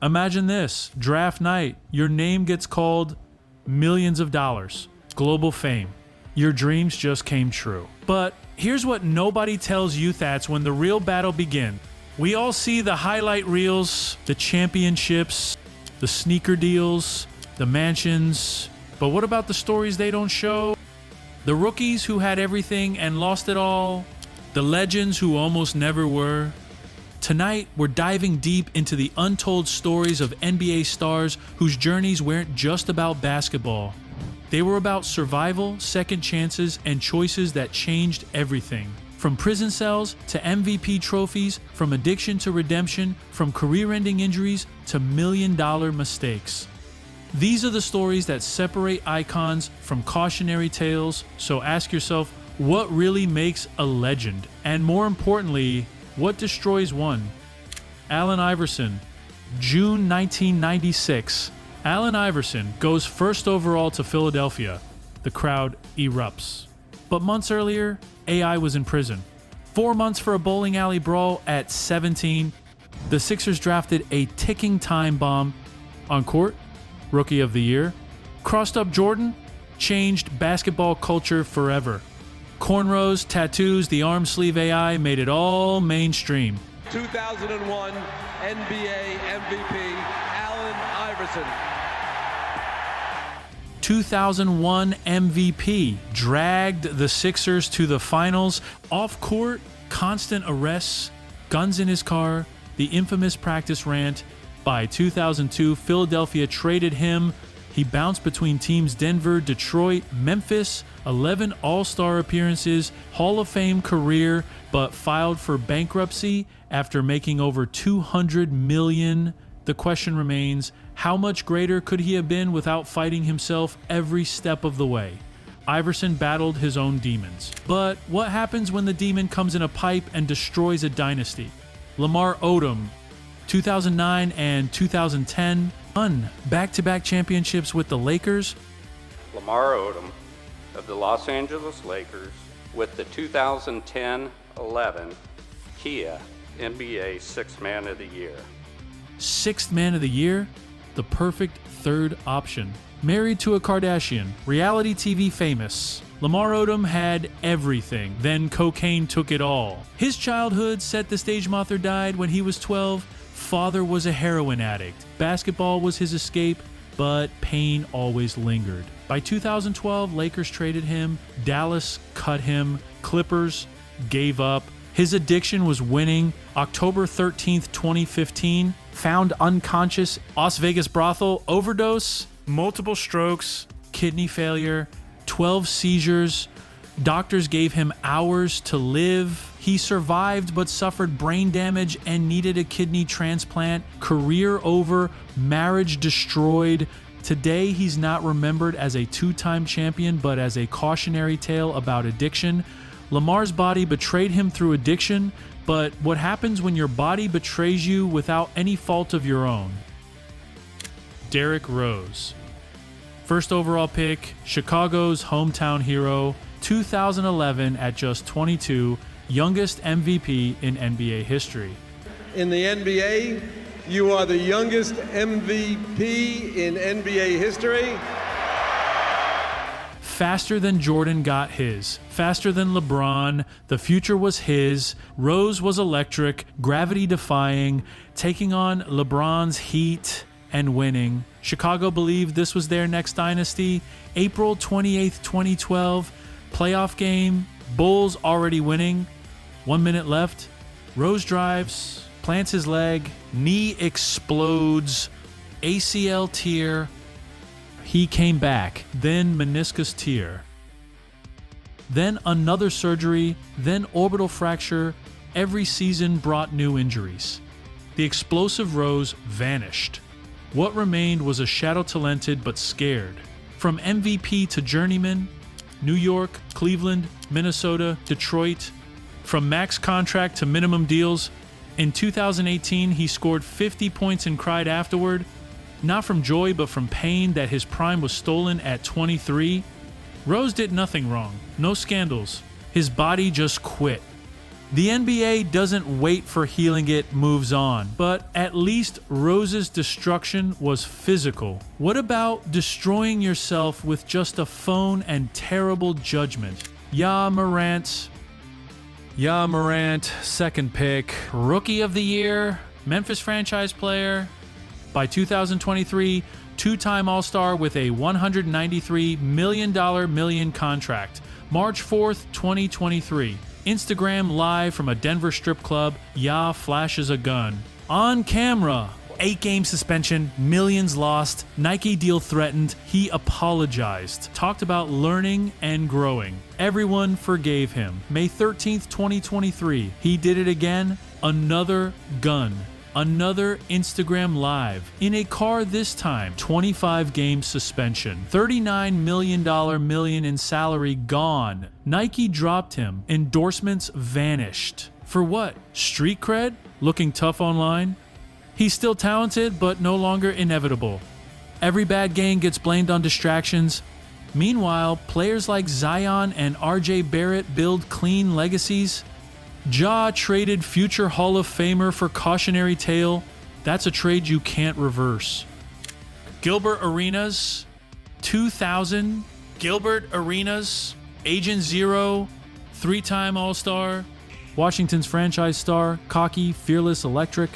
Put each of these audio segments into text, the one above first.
Imagine this, draft night, your name gets called, millions of dollars, global fame. Your dreams just came true. But here's what nobody tells youthats when the real battle begins. We all see the highlight reels, the championships, the sneaker deals, the mansions. But what about the stories they don't show? The rookies who had everything and lost it all. The legends who almost never were. Tonight, we're diving deep into the untold stories of NBA stars whose journeys weren't just about basketball. They were about survival, second chances, and choices that changed everything. From prison cells to MVP trophies, from addiction to redemption, from career-ending injuries to million-dollar mistakes. These are the stories that separate icons from cautionary tales, so ask yourself, what really makes a legend? And more importantly, what destroys one? Allen Iverson, June 1996. Allen Iverson goes first overall to Philadelphia. The crowd erupts. But months earlier, AI was in prison. 4 months for a bowling alley brawl at 17. The Sixers drafted a ticking time bomb. On court, Rookie of the Year. Crossed up Jordan, changed basketball culture forever. Cornrows, tattoos, the arm sleeve AI made it all mainstream. 2001 NBA MVP, Allen Iverson. 2001 MVP dragged the Sixers to the finals. Off court, constant arrests, guns in his car, the infamous practice rant. By 2002, Philadelphia traded him. He bounced between teams Denver, Detroit, Memphis, 11 All-Star appearances, Hall of Fame career, but filed for bankruptcy after making over $200 million. The question remains, how much greater could he have been without fighting himself every step of the way? Iverson battled his own demons. But what happens when the demon comes in a pipe and destroys a dynasty? Lamar Odom, 2009 and 2010, won back-to-back championships with the Lakers. Lamar Odom of the Los Angeles Lakers with the 2010-11 Kia NBA Sixth Man of the Year. Sixth Man of the Year, the perfect third option. Married to a Kardashian, reality TV famous. Lamar Odom had everything, then cocaine took it all. His childhood set the stage. Mother died when he was 12. Father was a heroin addict. Basketball was his escape, but pain always lingered. By 2012, Lakers traded him. Dallas cut him. Clippers gave up. His addiction was winning. October 13th, 2015, found unconscious, Las Vegas brothel, overdose, multiple strokes, kidney failure, 12 seizures. Doctors gave him hours to live. He survived but suffered brain damage and needed a kidney transplant. Career over, marriage destroyed. Today, he's not remembered as a two-time champion, but as a cautionary tale about addiction. Lamar's body betrayed him through addiction, but what happens when your body betrays you without any fault of your own? Derrick Rose. First overall pick, Chicago's hometown hero, 2011 at just 22, youngest MVP in NBA history. In the NBA, you are the youngest MVP in NBA history. Faster than Jordan got his, faster than LeBron, the future was his. Rose was electric, gravity-defying, taking on LeBron's heat and winning. Chicago believed this was their next dynasty. April 28th, 2012, playoff game, Bulls already winning. 1 minute left, Rose drives, plants his leg, knee explodes, ACL tear. He came back, then meniscus tear. Then another surgery, then orbital fracture. Every season brought new injuries. The explosive Rose vanished. What remained was a shadow-talented but scared. From MVP to journeyman, New York, Cleveland, Minnesota, Detroit. From max contract to minimum deals. In 2018, he scored 50 points and cried afterward. Not from joy, but from pain that his prime was stolen at 23. Rose did nothing wrong. No scandals. His body just quit. The NBA doesn't wait for healing, it moves on. But at least Rose's destruction was physical. What about destroying yourself with just a phone and terrible judgment? Morant, second pick, rookie of the year, Memphis franchise player. By 2023, two-time All-Star with a $193 million contract. March 4th, 2023. Instagram live from a Denver strip club. Flashes a gun. On camera. 8-game suspension, millions lost, Nike deal threatened, he apologized, talked about learning and growing. Everyone forgave him. May 13th, 2023, he did it again, another gun. Another Instagram live. In a car this time, 25-game suspension. $39 million in salary gone. Nike dropped him. Endorsements vanished. For what? Street cred? Looking tough online? He's still talented, but no longer inevitable. Every bad game gets blamed on distractions. Meanwhile, players like Zion and RJ Barrett build clean legacies. Ja traded future Hall of Famer for cautionary tale. That's a trade you can't reverse. Gilbert Arenas, 2000. Gilbert Arenas, Agent Zero, 3-time All-Star. Washington's franchise star, cocky, fearless, electric.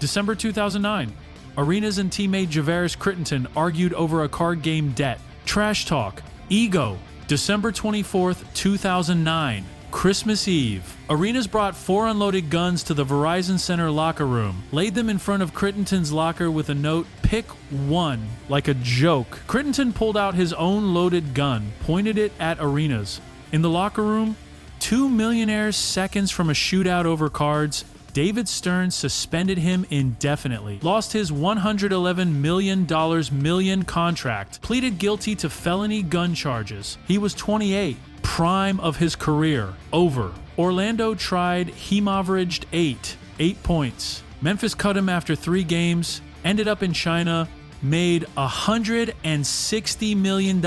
December 2009. Arenas and teammate Javaris Crittenton argued over a card game debt. Trash talk. Ego. December 24th, 2009. Christmas Eve. Arenas brought 4 unloaded guns to the Verizon Center locker room, laid them in front of Crittenton's locker with a note, "Pick one," like a joke. Crittenton pulled out his own loaded gun, pointed it at Arenas. In the locker room, 2 millionaires seconds from a shootout over cards. David Stern suspended him indefinitely, lost his $111 million contract, pleaded guilty to felony gun charges. He was 28, prime of his career, over. Orlando tried, he averaged 8 points. Memphis cut him after 3 games, ended up in China, made $160 million.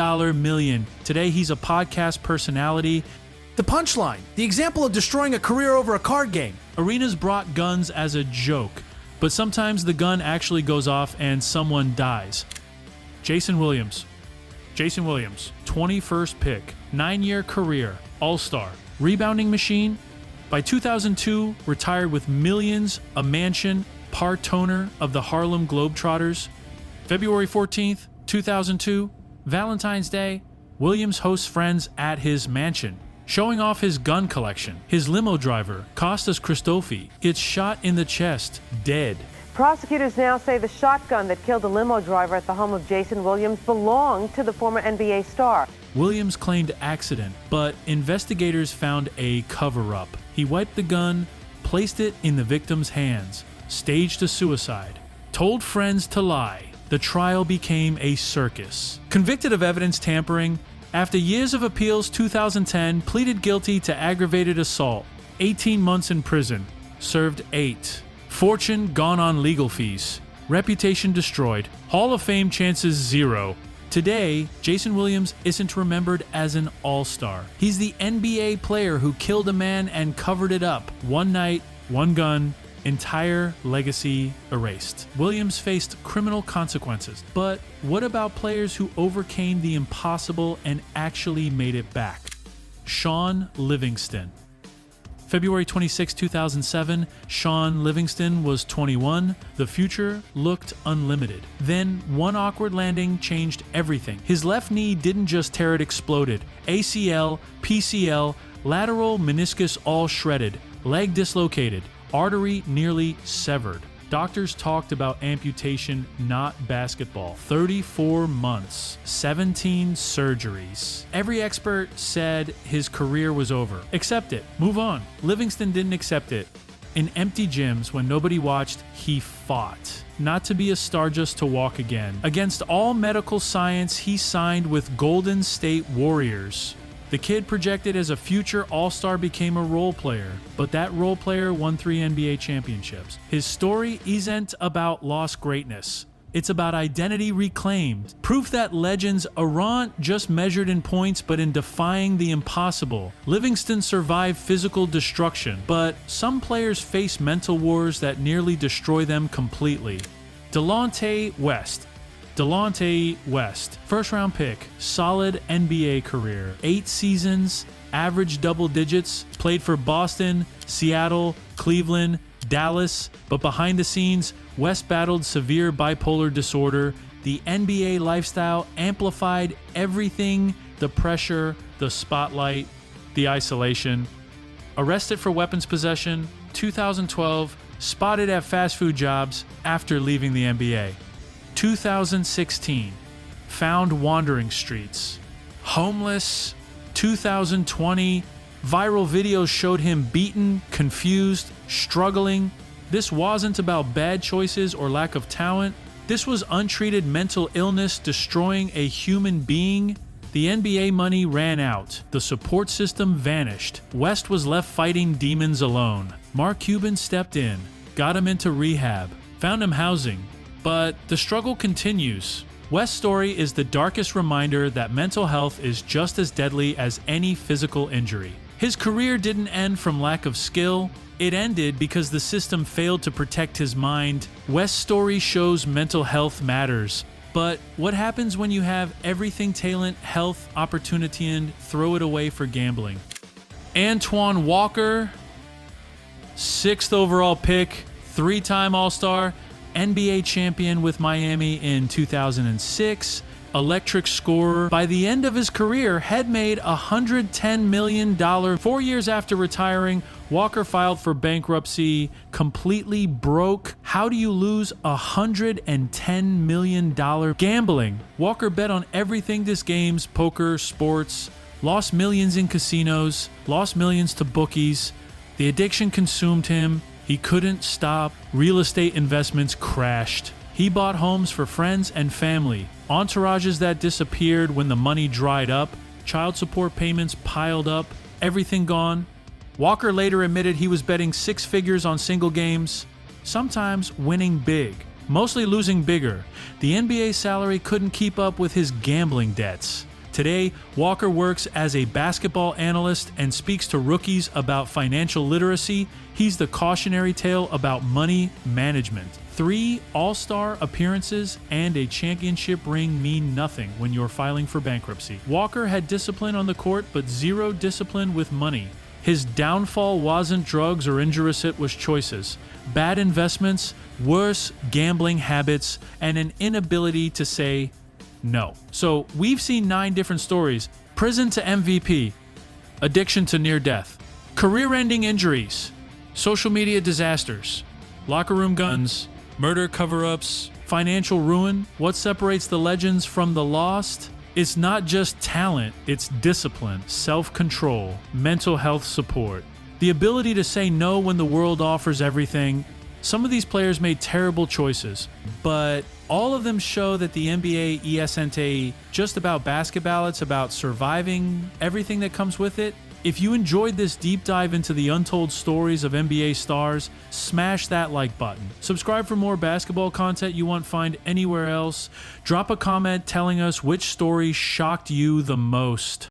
Today he's a podcast personality. The punchline, the example of destroying a career over a card game. Arenas brought guns as a joke, but sometimes the gun actually goes off and someone dies. Jayson Williams, 21st pick, 9-year career, All-Star, rebounding machine. By 2002, retired with millions, a mansion, part owner of the Harlem Globetrotters. February 14th, 2002, Valentine's Day, Williams hosts friends at his mansion, showing off his gun collection. His limo driver, Kostas Christofi, gets shot in the chest, dead. Prosecutors now say the shotgun that killed the limo driver at the home of Jayson Williams belonged to the former NBA star. Williams claimed accident, but investigators found a cover-up. He wiped the gun, placed it in the victim's hands, staged a suicide, told friends to lie. The trial became a circus. Convicted of evidence tampering, after years of appeals, 2010, pleaded guilty to aggravated assault. 18 months in prison. Served 8. Fortune gone on legal fees. Reputation destroyed. Hall of Fame chances 0. Today, Jayson Williams isn't remembered as an all-star. He's the NBA player who killed a man and covered it up. One night, one gun, entire legacy erased. Williams faced criminal consequences. But what about players who overcame the impossible and actually made it back? Shaun Livingston. February 26, 2007, Shaun Livingston was 21. The future looked unlimited. Then, one awkward landing changed everything. His left knee didn't just tear, it exploded. ACL, PCL, lateral meniscus all shredded, leg dislocated, artery nearly severed. Doctors talked about amputation, not basketball. 34 months, 17 surgeries. Every expert said his career was over. Accept it. Move on. Livingston didn't accept it. In empty gyms, when nobody watched, he fought. Not to be a star, just to walk again. Against all medical science, he signed with Golden State Warriors. The kid projected as a future all-star became a role player, but that role player won 3 NBA championships. His story isn't about lost greatness. It's about identity reclaimed. Proof that legends aren't just measured in points, but in defying the impossible. Livingston survived physical destruction, but some players face mental wars that nearly destroy them completely. Delonte West, first round pick, solid NBA career, 8 seasons, average double digits, played for Boston, Seattle, Cleveland, Dallas, but behind the scenes, West battled severe bipolar disorder. The NBA lifestyle amplified everything: the pressure, the spotlight, the isolation. Arrested for weapons possession, 2012, spotted at fast food jobs after leaving the NBA. 2016, found wandering streets. Homeless. 2020, viral videos showed him beaten, confused, struggling. This wasn't about bad choices or lack of talent. This was untreated mental illness destroying a human being. The NBA money ran out. The support system vanished. West was left fighting demons alone. Mark Cuban stepped in, got him into rehab, found him housing. But the struggle continues. West's story is the darkest reminder that mental health is just as deadly as any physical injury. His career didn't end from lack of skill. It ended because the system failed to protect his mind. West's story shows mental health matters. But what happens when you have everything: talent, health, opportunity, and throw it away for gambling? Antoine Walker, 6th overall pick, 3-time All-Star, NBA champion with Miami in 2006, electric scorer. By the end of his career, had made $110 million. 4 years after retiring, Walker filed for bankruptcy, completely broke. How do you lose $110 million? Gambling. Walker bet on everything: this games, poker, sports, lost millions in casinos, lost millions to bookies. The addiction consumed him. He couldn't stop. Real estate investments crashed. He bought homes for friends and family. Entourages that disappeared when the money dried up. Child support payments piled up. Everything gone. Walker later admitted he was betting 6 figures on single games, sometimes winning big, mostly losing bigger. The NBA salary couldn't keep up with his gambling debts. Today, Walker works as a basketball analyst and speaks to rookies about financial literacy. He's the cautionary tale about money management. 3 All-Star appearances and a championship ring mean nothing when you're filing for bankruptcy. Walker had discipline on the court, but zero discipline with money. His downfall wasn't drugs or injurious, it was choices. Bad investments, worse gambling habits, and an inability to say no. So we've seen 9 different stories: prison to MVP, addiction to near death, career-ending injuries, social media disasters, locker room guns, murder cover-ups, financial ruin. What separates the legends from the lost? It's not just talent, it's discipline, self-control, mental health support, the ability to say no when the world offers everything. Some of these players made terrible choices, but all of them show that the NBA isn't just about basketball, it's about surviving everything that comes with it. If you enjoyed this deep dive into the untold stories of NBA stars, smash that like button. Subscribe for more basketball content you won't find anywhere else. Drop a comment telling us which story shocked you the most.